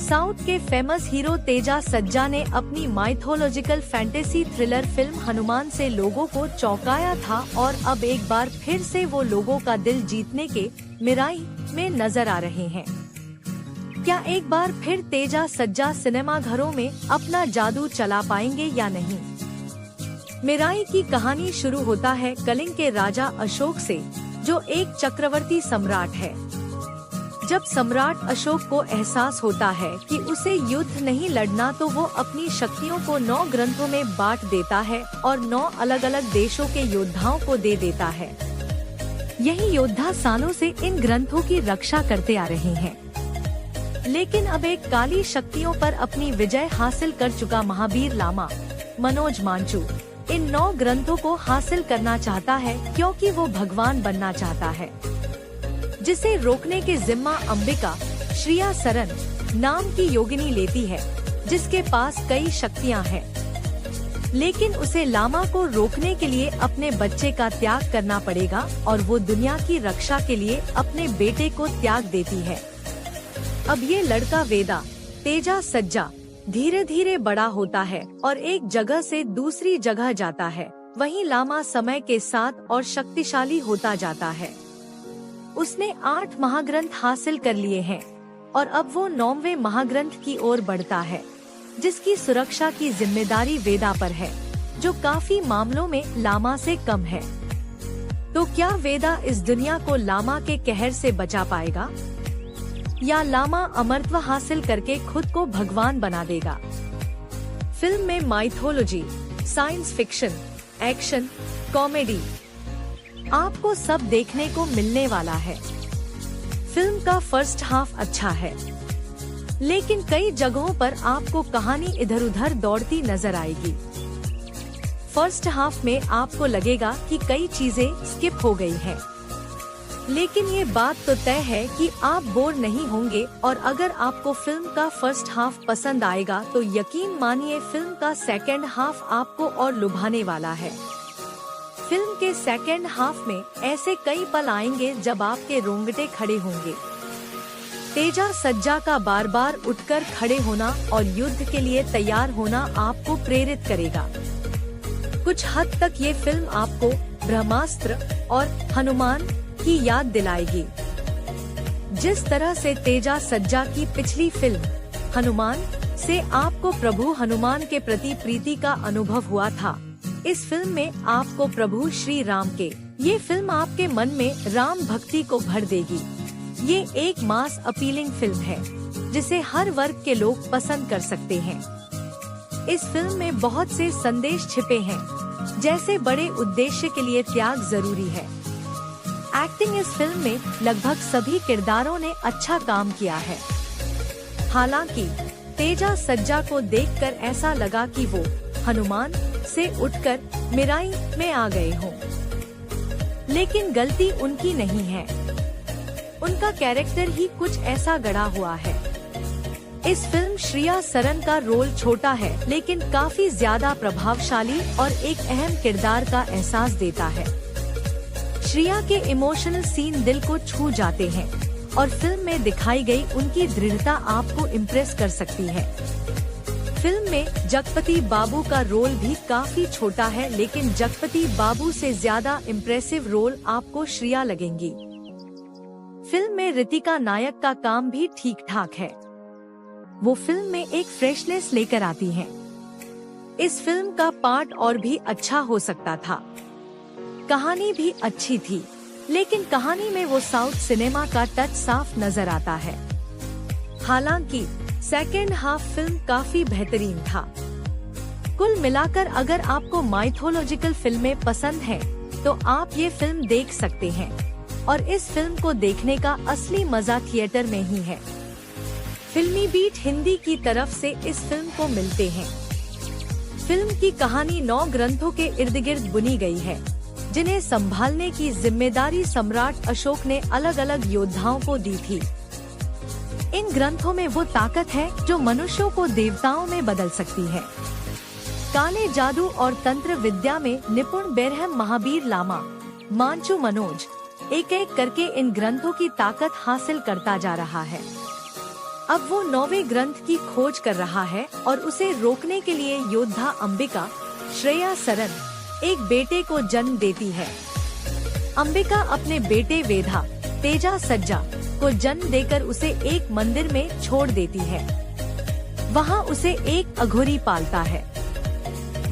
South के famous hero Teja सज्जा ने अपनी mythological fantasy thriller film Hanuman से लोगों को चौंकाया था और अब एक बार फिर से वो लोगों का दिल जीतने के मिराई में नजर आ रहे हैं। क्या एक बार फिर तेजा सज्जा सिनेमा घरों में अपना जादू चला पाएंगे या नहीं? मिराई की कहानी शुरू होता है कलिंग के राजा अशोक से, जो एक चक्रवर्ती सम्राट है। जब सम्राट अशोक को एहसास होता है कि उसे युद्ध नहीं लड़ना, तो वो अपनी शक्तियों को 9 ग्रंथों में बांट देता है और 9 अलग अलग देशों के योद्धाओं को दे देता है। यही योद्धा सालों से इन ग्रंथों की रक्षा करते आ रहे हैं। लेकिन अब एक काली शक्तियों पर अपनी विजय हासिल कर चुका महावीर लामा मनोज मांचू इन 9 ग्रंथों को हासिल करना चाहता है, क्योंकि वो भगवान बनना चाहता है। जिसे रोकने के जिम्मा अंबिका श्रिया सरन नाम की योगिनी लेती है, जिसके पास कई शक्तियां हैं। लेकिन उसे लामा को रोकने के लिए अपने बच्चे का त्याग करना पड़ेगा और वो दुनिया की रक्षा के लिए अपने बेटे को त्याग देती है। अब ये लड़का वेदा तेजा सज्जा धीरे धीरे बड़ा होता है और एक जगह से दूसरी जगह जाता है। वहीं लामा समय के साथ और शक्तिशाली होता जाता है। उसने 8 महाग्रंथ हासिल कर लिए हैं और अब वो 9वें महाग्रंथ की ओर बढ़ता है, जिसकी सुरक्षा की जिम्मेदारी वेदा पर है, जो काफी मामलों में लामा से कम है। तो क्या वेदा इस दुनिया को लामा के कहर से बचा पाएगा, या लामा अमरत्व हासिल करके खुद को भगवान बना देगा? फिल्म में mythology, science fiction, action, comedy आपको सब देखने को मिलने वाला है। फिल्म का फर्स्ट हाफ अच्छा है, लेकिन कई जगहों पर आपको कहानी इधर उधर दौड़ती नजर आएगी। फर्स्ट हाफ में आपको लगेगा कि कई चीजें स्किप हो गई हैं। लेकिन ये बात तो तय है कि आप बोर नहीं होंगे, और अगर आपको फिल्म का फर्स्ट हाफ पसंद आएगा तो यकीन मानिए फिल्म का सेकेंड हाफ आपको और लुभाने वाला है। फिल्म के सेकेंड हाफ में ऐसे कई पल आएंगे जब आपके रोंगटे खड़े होंगे। तेजा सज्जा का बार बार उठकर खड़े होना और युद्ध के लिए तैयार होना आपको प्रेरित करेगा। कुछ हद तक ये फिल्म आपको ब्रह्मास्त्र और हनुमान की याद दिलाएगी। जिस तरह से तेजा सज्जा की पिछली फिल्म हनुमान से आपको प्रभु हनुमान के प्रति प्रीति का अनुभव हुआ था, इस फिल्म में आपको प्रभु श्री राम के। ये फिल्म आपके मन में राम भक्ति को भर देगी। ये एक मास अपीलिंग फिल्म है, जिसे हर वर्ग के लोग पसंद कर सकते हैं। इस फिल्म में बहुत से संदेश छिपे हैं, जैसे बड़े उद्देश्य के लिए त्याग जरूरी है। एक्टिंग इस फिल्म में लगभग सभी किरदारों ने अच्छा काम किया है। हालांकि तेजा सज्जा को देखकर ऐसा लगा कि वो हनुमान से उठकर मिराई में आ गए हों, लेकिन गलती उनकी नहीं है। उनका कैरेक्टर ही कुछ ऐसा गढ़ा हुआ है। इस फिल्म श्रिया सरन का रोल छोटा है, लेकिन काफी ज्यादा प्रभावशाली और एक अहम किरदार का एहसास देता है। श्रिया के इमोशनल सीन दिल को छू जाते हैं और फिल्म में दिखाई गई उनकी दृढ़ता आपको इम्प्रेस कर सकती है। फिल्म में जगपति बाबू का रोल भी काफी छोटा है, लेकिन जगपति बाबू से ज्यादा इम्प्रेसिव रोल आपको श्रिया लगेंगी। फिल्म में रितिका नायक का काम भी ठीक ठाक है। वो फिल्म में एक फ्रेशनेस लेकर आती हैं। इस फिल्म का पार्ट और भी अच्छा हो सकता था। कहानी भी अच्छी थी, लेकिन कहानी में वो साउथ सिनेमा का टच साफ नजर आता है। हालांकि सेकेंड हाफ फिल्म काफी बेहतरीन था। कुल मिलाकर अगर आपको माइथोलॉजिकल फिल्में पसंद हैं, तो आप ये फिल्म देख सकते हैं, और इस फिल्म को देखने का असली मजा थिएटर में ही है। फिल्मी बीट हिंदी की तरफ से इस फिल्म को मिलते हैं। फिल्म की कहानी 9 ग्रंथों के इर्द गिर्द बुनी गई है, जिन्हें संभालने की जिम्मेदारी सम्राट अशोक ने अलग अलग योद्धाओं को दी थी। इन ग्रंथों में वो ताकत है जो मनुष्यों को देवताओं में बदल सकती है। काले जादू और तंत्र विद्या में निपुण बेरहम महावीर लामा मांचू मनोज एक एक करके इन ग्रंथों की ताकत हासिल करता जा रहा है। अब वो 9वें ग्रंथ की खोज कर रहा है और उसे रोकने के लिए योद्धा अंबिका, श्रेया सरन, एक बेटे को जन्म देती है। अंबिका अपने बेटे वेधा, तेजा सज्जा को जन्म देकर उसे एक मंदिर में छोड़ देती है। वहाँ उसे एक अघोरी पालता है।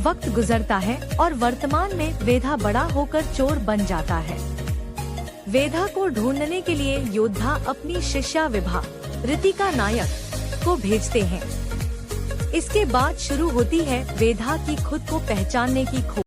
वक्त गुजरता है और वर्तमान में वेधा बड़ा होकर चोर बन जाता है। वेधा को ढूंढने के लिए योद्धा अपनी शिष्या विभा, रितिका नायक को भेजते हैं। इसके बाद शुरू होती है वेधा की खुद को पहचानने की खोज।